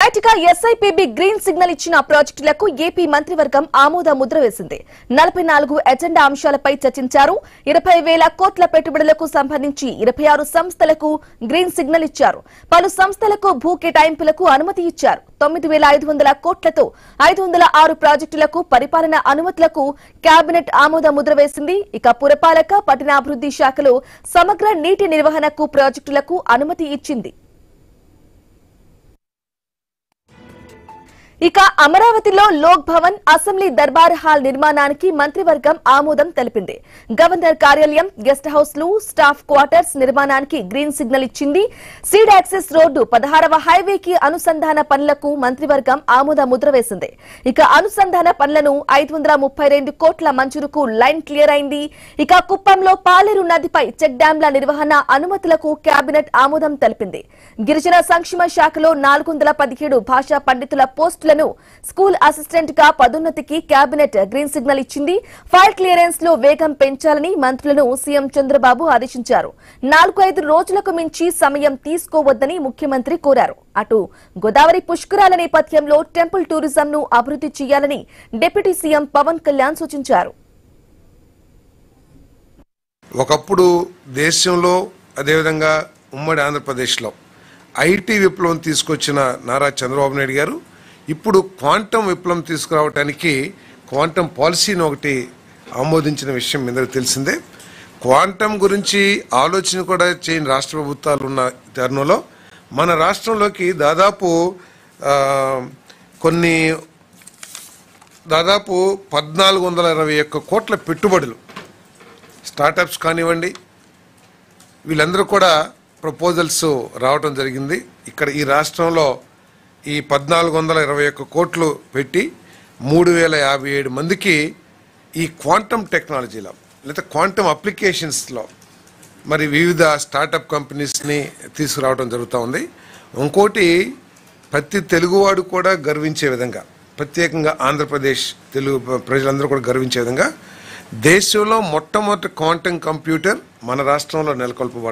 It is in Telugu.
రైట్గా ఎస్ఐపిబి గ్రీన్ సిగ్నల్ ఇచ్చిన ప్రాజెక్టులకు ఏపీ మంత్రివర్గం ఆమోద ముద్ర వేసింది. 44 ఎజెండా అంశాలపై చర్చించారు. 20,000 కోట్ల పెట్టుబడులకు సంబంధించి 26 సంస్థలకు గ్రీన్ సిగ్నల్ ఇచ్చారు. పలు సంస్థలకు భూ కేటాయింపులకు అనుమతి ఇచ్చారు. 9,500 కోట్లతో 506 ప్రాజెక్టులకు పరిపాలన అనుమతులకు కేబినెట్ ఆమోద ముద్ర వేసింది. ఇక పురపాలక పట్టణాభివృద్ధి శాఖలో సమగ్ర నీటి నిర్వహణకు ప్రాజెక్టులకు అనుమతి ఇచ్చింది. ఇక అమరావతిలో లోక్ భవన్, అసెంబ్లీ దర్బార్ హాల్ నిర్మాణానికి మంత్రివర్గం ఆమోదం తెలిపింది. గవర్నర్ కార్యాలయం, గెస్ట్ హౌస్లు, స్టాఫ్ క్వార్టర్స్ నిర్మాణానికి గ్రీన్ సిగ్నల్ ఇచ్చింది. సీడ్ యాక్సెస్ రోడ్డు 16వ హైవేకి అనుసంధాన పనులకు మంత్రివర్గం ఆమోద ముద్ర వేసింది. ఇక అనుసంధాన పనులను 532 కోట్ల మంజూరుకు లైన్ క్లియర్ అయింది. ఇక కుప్పంలో పాలేరు నదిపై చెక్ డ్యాంల నిర్వహణ అనుమతులకు కేబినెట్ ఆమోదం తెలిపింది. గిరిజన సంక్షేమ శాఖలో 417 భాషా పండితుల పోస్టులను స్కూల్ అసిస్టెంట్ గా పదోన్నతికి కేబినెట్ గ్రీన్ సిగ్నల్ ఇచ్చింది. ఫైల్ క్లియరెన్స్ లో వేగం పెంచాలని మంత్రులను సీఎం చంద్రబాబు ఆదేశించారు. 4-5 రోజులకు మించి సమయం తీసుకోవద్దని ముఖ్యమంత్రి కోరారు. అటు గోదావరి పుష్కరాల నేపథ్యంలో టెంపుల్ టూరిజం ను అభివృద్ధి చేయాలని డిప్యూటీ సీఎం పవన్ కళ్యాణ్ సూచించారు. ఒకప్పుడు దేశంలో అదేవిధంగా ఉమ్మడి ఆంధ్రప్రదేశ్లో ఐటీ విప్లవం తీసుకొచ్చిన నారా చంద్రబాబు నాయుడు గారు ఇప్పుడు క్వాంటం విప్లవం తీసుకురావడానికి క్వాంటం పాలసీని ఒకటి ఆమోదించిన విషయం మీ అందరికీ తెలిసిందే. క్వాంటం గురించి ఆలోచన కూడా చేయని రాష్ట్ర ప్రభుత్వాలు ఉన్న తరుణంలో మన రాష్ట్రంలోకి దాదాపు 1421 కోట్ల పెట్టుబడులు స్టార్టప్స్ కానివ్వండి, వీళ్ళందరూ కూడా ప్రపోజల్స్ రావడం జరిగింది. ఇక్కడ ఈ రాష్ట్రంలో ఈ 1421 కోట్లు పెట్టి 3,057 మందికి ఈ క్వాంటమ్ టెక్నాలజీలో లేదా క్వాంటమ్ అప్లికేషన్స్లో మరి వివిధ స్టార్టప్ కంపెనీస్ని తీసుకురావడం జరుగుతూ ఉంది. ఇంకోటి ప్రతి తెలుగువాడు కూడా గర్వించే విధంగా, ప్రత్యేకంగా ఆంధ్రప్రదేశ్ తెలుగు ప్రజలందరూ కూడా గర్వించే విధంగా దేశంలో మొట్టమొదటి క్వాంటమ్ కంప్యూటర్ మన రాష్ట్రంలో నెలకొల్పబడుతుంది.